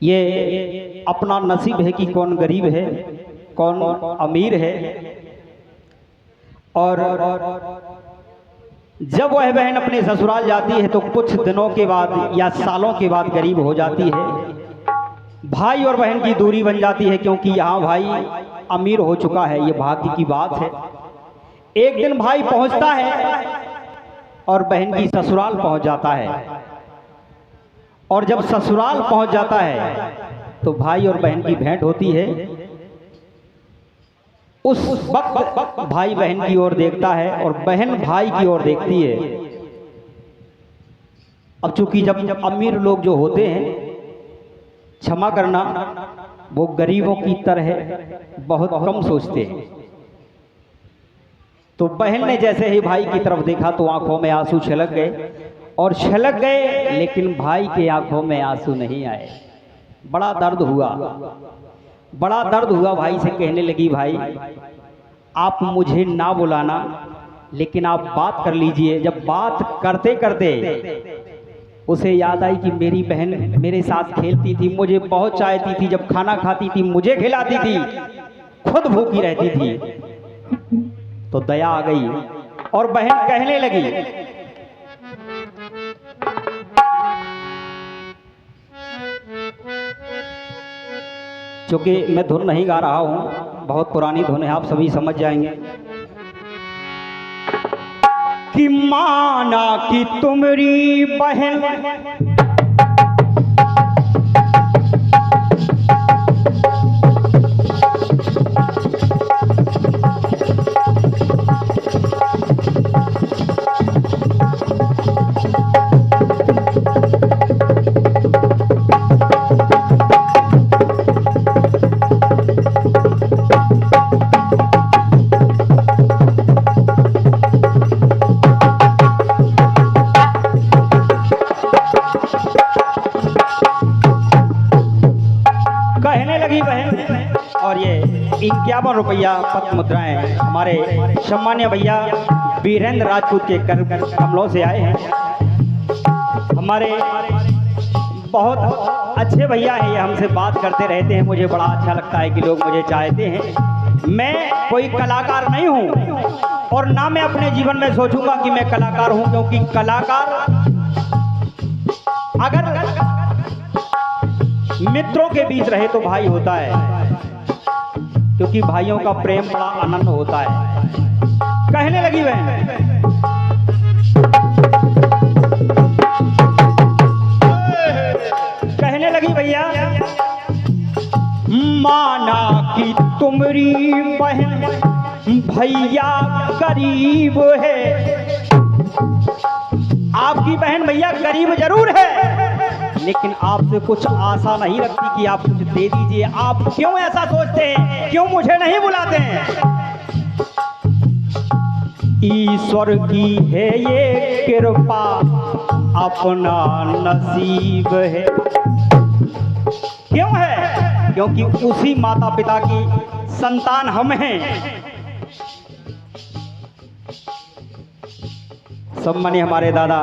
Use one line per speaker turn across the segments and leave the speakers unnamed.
ये अपना नसीब है कि कौन गरीब है कौन अमीर है। और जब वह बहन अपने ससुराल जाती है तो कुछ दिनों के बाद या सालों के बाद गरीब हो जाती है। भाई और बहन की दूरी बन जाती है, क्योंकि यहाँ भाई अमीर हो चुका है, ये भाग्य की बात है। एक दिन भाई पहुंचता है और बहन की ससुराल पहुंच जाता है। और जब ससुराल पहुंच जाता है तो भाई और बहन की भेंट होती है। उस वक्त भाई बहन की ओर देखता है और बहन भाई की ओर देखती है। अब चूंकि जब अमीर लोग जो होते हैं, क्षमा करना, वो गरीबों की तरह बहुत कम सोचते हैं। तो बहन ने जैसे ही भाई की तरफ देखा तो आंखों में आंसू छलक गए और छलक गए, लेकिन भाई के आंखों में आंसू नहीं आए। बड़ा दर्द हुआ, बड़ा दर्द हुआ। भाई से कहने लगी, भाई आप मुझे ना बुलाना, लेकिन आप बात कर लीजिए। जब बात करते करते उसे याद आई कि मेरी बहन मेरे साथ खेलती थी, मुझे बहुत चाहती थी, जब खाना खाती थी मुझे खिलाती थी, खुद भूखी रहती थी। तो दया आ गई और बहन कहने लगी, क्योंकि मैं धुन नहीं गा रहा हूं, बहुत पुरानी धुन है, आप सभी समझ जाएंगे। कि माना कि तुम्हारी बहन और ये 51 रुपया पत्र मुद्राएं हमारे सम्मान्य भैया वीरेंद्र राजपूत के कमलों से आए हैं। हमारे बहुत अच्छे भैया हैं, ये हमसे बात करते रहते हैं। मुझे बड़ा अच्छा लगता है कि लोग मुझे चाहते हैं। मैं कोई कलाकार नहीं हूँ और ना मैं अपने जीवन में सोचूंगा कि मैं कलाकार हूँ, क्योंकि कलाकार अगर मित्रों के बीच रहे तो भाई होता है, क्योंकि भाइयों का प्रेम बड़ा आनंद होता है। कहने लगी बहन, कहने लगी भैया, माना कि तुम्हारी बहन भैया गरीब है। आपकी बहन भैया गरीब जरूर है, लेकिन आपसे कुछ आशा नहीं रखती कि आप कुछ दे दीजिए। आप क्यों ऐसा सोचते हैं? क्यों मुझे नहीं बुलाते हैं? ईश्वर की है ये कृपा, अपना नसीब है। क्यों है? क्योंकि उसी माता पिता की संतान हम हैं। सम्मानीय हमारे दादा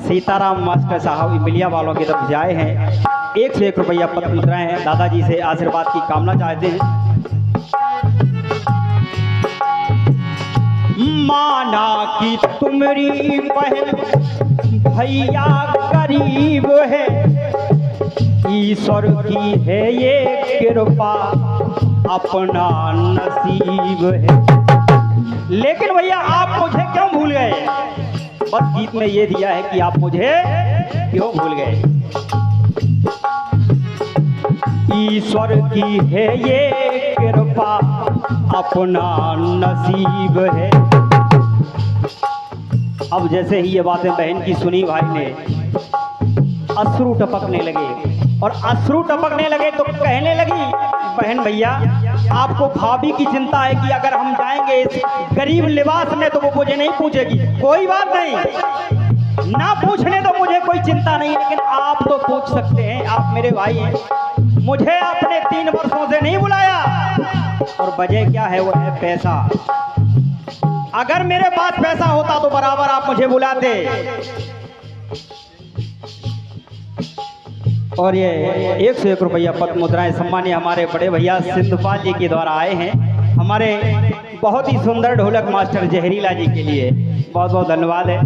सीताराम मास्टर साहब इमिलिया वालों की तरफ से आए हैं। 101 रुपया पत्र मुद्राएं हैं, दादाजी से आशीर्वाद की कामना चाहते हैं। माना कि तुम्हारी बहन भैया गरीब है, ईश्वर की है ये कृपा, अपना नसीब है। लेकिन भैया आप मुझे क्यों भूल गए? बस गीत में ये दिया है कि आप मुझे क्यों भूल गए। ईश्वर की है ये कृपा, अपना नसीब है। अब जैसे ही ये बातें बहन की सुनी, भाई ने अश्रु टपकने लगे और अश्रु टपकने लगे तो कहने लगी, बहन भैया आपको भाभी की चिंता है कि अगर हम जाएंगे इस गरीब लिबास में तो वो मुझे नहीं पूछेगी। कोई बात नहीं, ना पूछने तो मुझे कोई चिंता नहीं, लेकिन आप तो पूछ सकते हैं, आप मेरे भाई हैं। मुझे आपने 3 वर्षों से नहीं बुलाया और वजह क्या है? वो है पैसा। अगर मेरे पास पैसा होता तो बराबर आप मुझे बुलाते। और ये 101 रुपया पद मुद्राएं सम्मान्य हमारे बड़े भैया सिंधुपाल जी के द्वारा आए हैं, हमारे बहुत ही सुंदर ढोलक मास्टर जहरीला जी के लिए बहुत बहुत धन्यवाद है।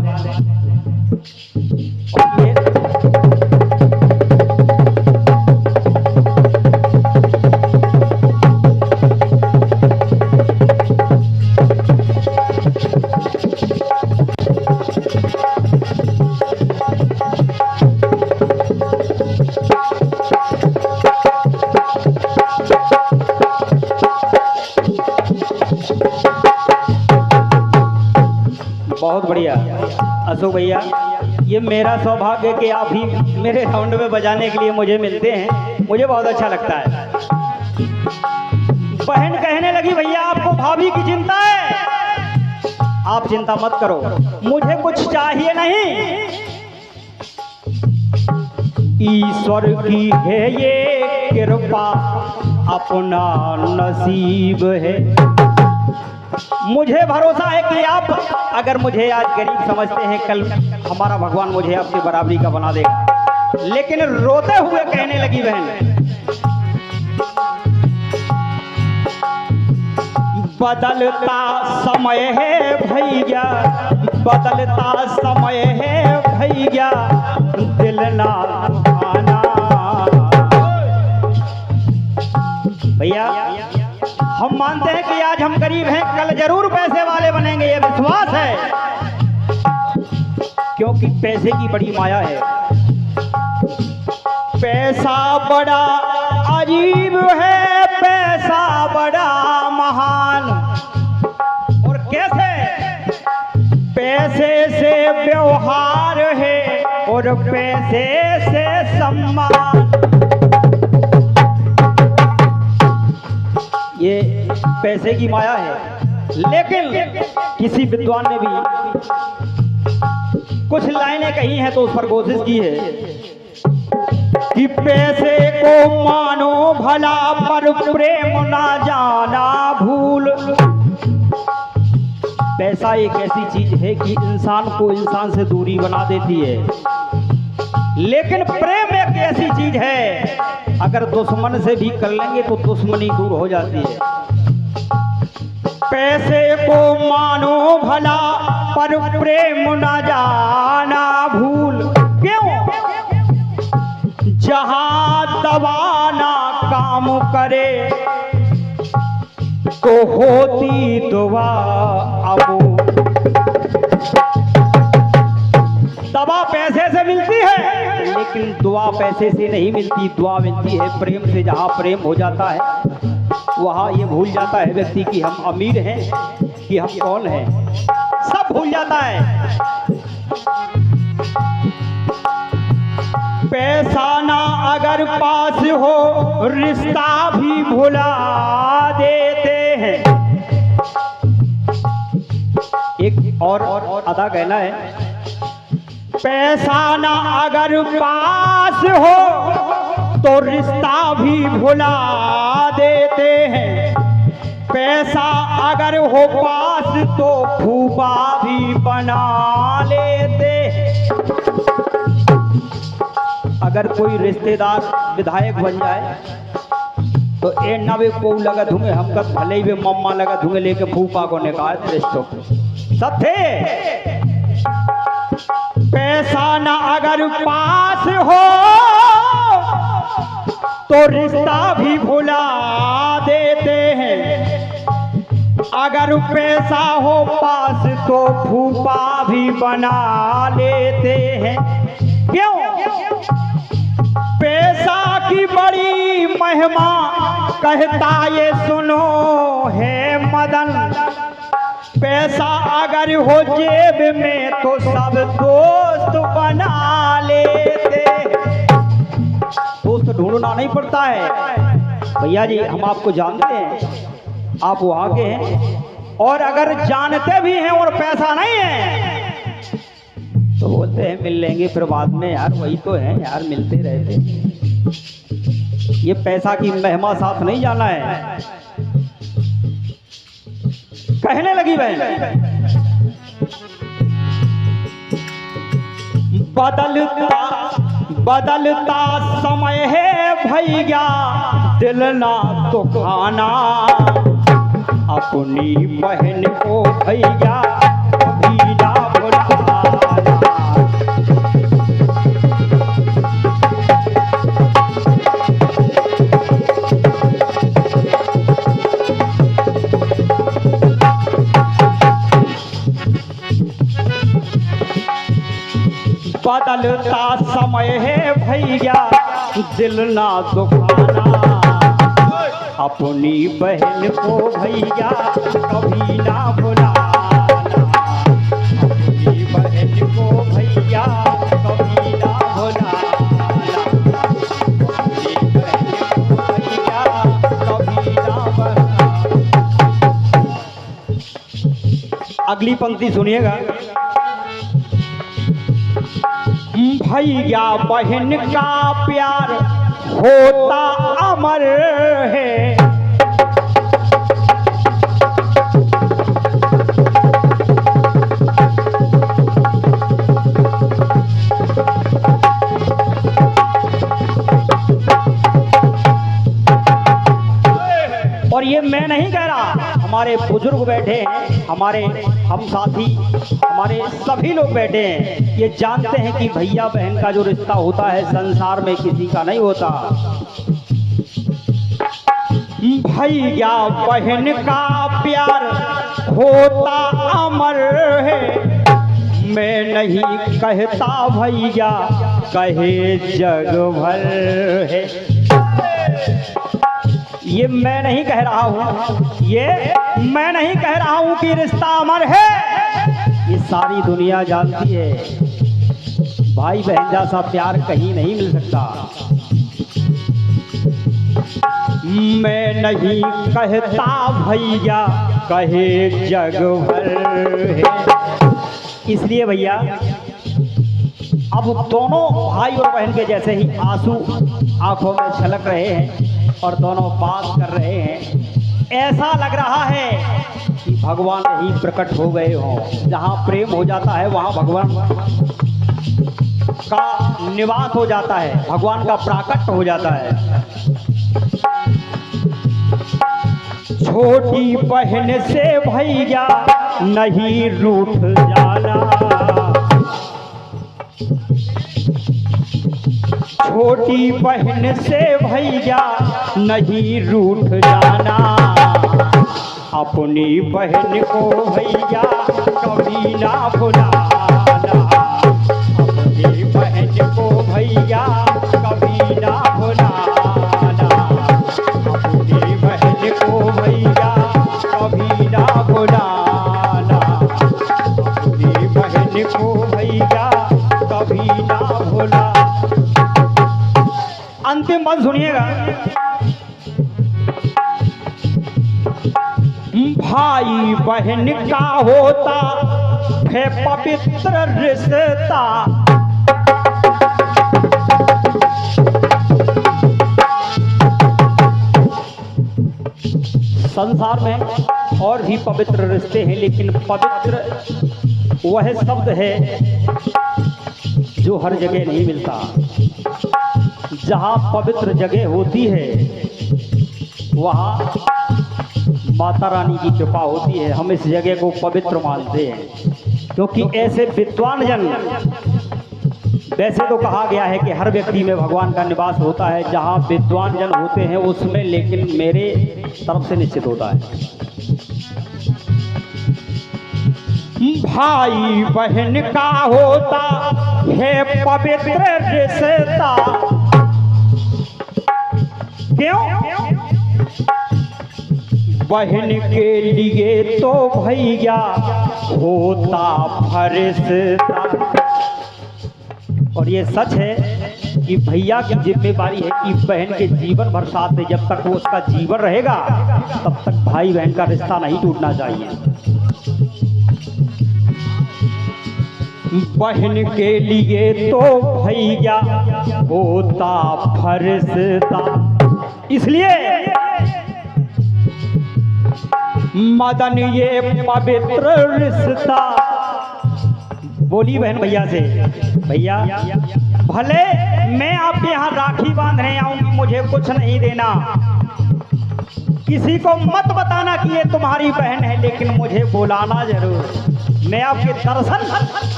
बहुत बढ़िया अशोक भैया, ये मेरा सौभाग्य कि आप ही मेरे राउंड में बजाने के लिए मुझे मिलते हैं, मुझे बहुत अच्छा लगता है। बहन कहने लगी भैया आपको भाभी की चिंता है, आप चिंता मत करो, मुझे कुछ चाहिए नहीं, ईश्वर की है ये कृपा, अपना नसीब है। मुझे भरोसा है कि आप अगर मुझे आज गरीब समझते हैं, कल हमारा भगवान मुझे आपके बराबरी का बना देगा। लेकिन रोते हुए कहने लगी बहन, बदलता समय है भैया, बदलता समय है भैया, दिल ना आना। भैया हम मानते हैं कि आज हम गरीब हैं, कल जरूर पैसे वाले बनेंगे, ये विश्वास है, क्योंकि पैसे की बड़ी माया है। पैसा बड़ा अजीब है, पैसा बड़ा महान, और कैसे? पैसे से व्यवहार है और पैसे से सम्मान। ये पैसे की माया है। लेकिन किसी विद्वान ने भी कुछ लाइनें कही हैं तो उस पर कोशिश की है कि पैसे को मानो भला पर प्रेम ना जाना भूल। पैसा एक ऐसी चीज है कि इंसान को इंसान से दूरी बना देती है, लेकिन प्रेम एक ऐसी चीज है अगर दुश्मन से भी कर लेंगे तो दुश्मनी दूर हो जाती है। पैसे को मानो भला पर प्रेम ना जाना भूल, क्यों? जहां दवा ना काम करे तो होती दुआ अबू। दवा पैसे से मिलती है लेकिन दुआ पैसे से नहीं मिलती, दुआ मिलती है प्रेम से। जहाँ प्रेम हो जाता है वहाँ ये भूल जाता है व्यक्ति कि हम अमीर हैं, कि हम कौन हैं, सब भूल जाता है। पैसा ना अगर पास हो रिश्ता भी भुला देते हैं। एक और अदा कहना है, पैसा ना अगर पास हो तो रिश्ता भी भुला देते हैं। पैसा अगर हो पास तो फूफा भी बना लेते हैं। अगर कोई रिश्तेदार विधायक बन जाए तो ए नवे को लगा धुंगे हमका भले ही मम्मा लगा धुंगे लेके फूफा को निकाल रिश्तों को सब थे। पैसा ना अगर पास हो तो रिश्ता भी भुला देते हैं। अगर पैसा हो पास तो फूफा भी बना लेते हैं। क्यों? पैसा की बड़ी महिमा कहता ये सुनो है मदन। पैसा अगर हो जेब में तो सब दोस्त बना लेते। दोस्त ढूंढना नहीं पड़ता है भैया जी, हम आपको जानते हैं, आप वहाँ के हैं, और अगर जानते भी हैं और पैसा नहीं है तो बोलते हैं मिल लेंगे फिर बाद में, यार वही तो है यार, मिलते रहते। ये पैसा की महिमा साथ नहीं जाना है। कहने लगी बहन, बदलता समय है भैया दिल ना दुखाना, अपनी बहन को भैया कभी ना भुलाना। बदलता समय है भैया दिल ना दुखाना, अपनी बहन को भैया कभी ना भुलाना, अपनी बहन को भैया कभी ना भुलाना, अपनी बहन को भैया कभी ना भुलाना। अगली पंक्ति सुनिएगा। भैया बहन का प्यार होता अमर है, और ये मैं नहीं कह रहा, हमारे बुजुर्ग बैठे हैं, हमारे हम साथी, हमारे सभी लोग बैठे हैं, ये जानते हैं कि भैया बहन का जो रिश्ता होता है संसार में किसी का नहीं होता। भैया बहन का प्यार होता अमर है, मैं नहीं कहता भैया कहे जग भर है। ये मैं नहीं कह रहा हूँ, ये मैं नहीं कह रहा हूँ कि रिश्ता अमर है, ये सारी दुनिया जानती है। भाई बहन जैसा प्यार कहीं नहीं मिल सकता। मैं नहीं कहता भैया कहे जग भर है। इसलिए भैया अब दोनों भाई और बहन के जैसे ही आंसू आंखों में छलक रहे हैं और दोनों बात कर रहे हैं। ऐसा लग रहा है कि भगवान ही प्रकट हो गए हों। जहाँ प्रेम हो जाता है वहाँ भगवान का निवास हो जाता है, भगवान का प्राकट हो जाता है। छोटी बहन से भैया नहीं रूठ जाना, छोटी बहन से भैया नहीं रूठ जाना, अपनी बहन को भैया कभी ना भुलाना, अपनी बहन को भैया कभी ना भुलाना, अपनी बहन को भैया कभी ना भुलाना, अपनी बहन को भैया कभी ना भुलाना। अंतिम बात सुनिएगा। भाई बहन का होता है पवित्र रिश्ता, संसार में और भी पवित्र रिश्ते हैं, लेकिन पवित्र वह शब्द है जो हर जगह नहीं मिलता। जहाँ पवित्र जगह होती है वहाँ माता रानी की कृपा होती है। हम इस जगह को पवित्र मानते हैं क्योंकि ऐसे विद्वान जन, वैसे तो कहा गया है कि हर व्यक्ति में भगवान का निवास होता है, जहाँ विद्वान जन होते हैं उसमें, लेकिन मेरे तरफ से निश्चित होता है। भाई बहन का होता है पवित्र रिश्ता, क्यों? बहन के लिए तो भैया होता फरिश्ता। और ये सच है कि भैया की जिम्मेदारी है कि बहन के जीवन भर साथ में, जब तक वो उसका जीवन रहेगा तब तक भाई बहन का रिश्ता नहीं टूटना चाहिए। बहन के लिए तो भैया होता फरिश्ता, इसलिए मदन ये पवित्र रिश्ता। बोली बहन भैया से, भैया भले मैं आपके यहाँ राखी बांधने आऊंगी, मुझे कुछ नहीं देना। किसी को मत बताना कि ये तुम्हारी बहन है, लेकिन मुझे बुलाना जरूर। मैं आपके दर्शन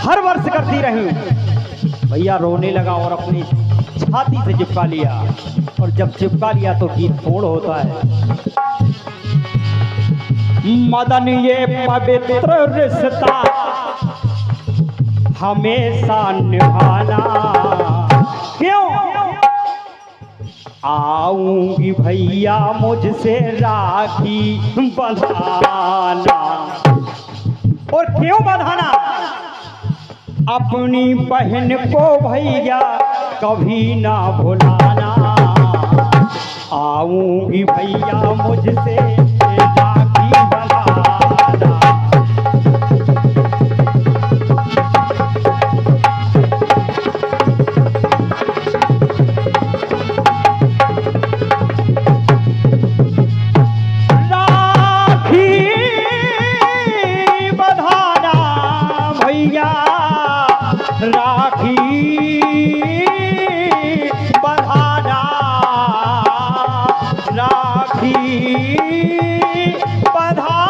हर वर्ष करती रही। भैया रोने लगा और अपनी छाती से चिपका लिया, और जब चिपका लिया तो गीत फोड़ होता है। मदन ये पवित्र रिश्ता हमेशा निभाना, क्यों आऊंगी भैया मुझसे राखी बंधाना। और क्यों बंधाना? अपनी बहन को भैया कभी ना भुलाना। आऊंगी भैया मुझसे राखी बंधाना। राखी बंधाना, राखी बंधाना, राखी बंधाना।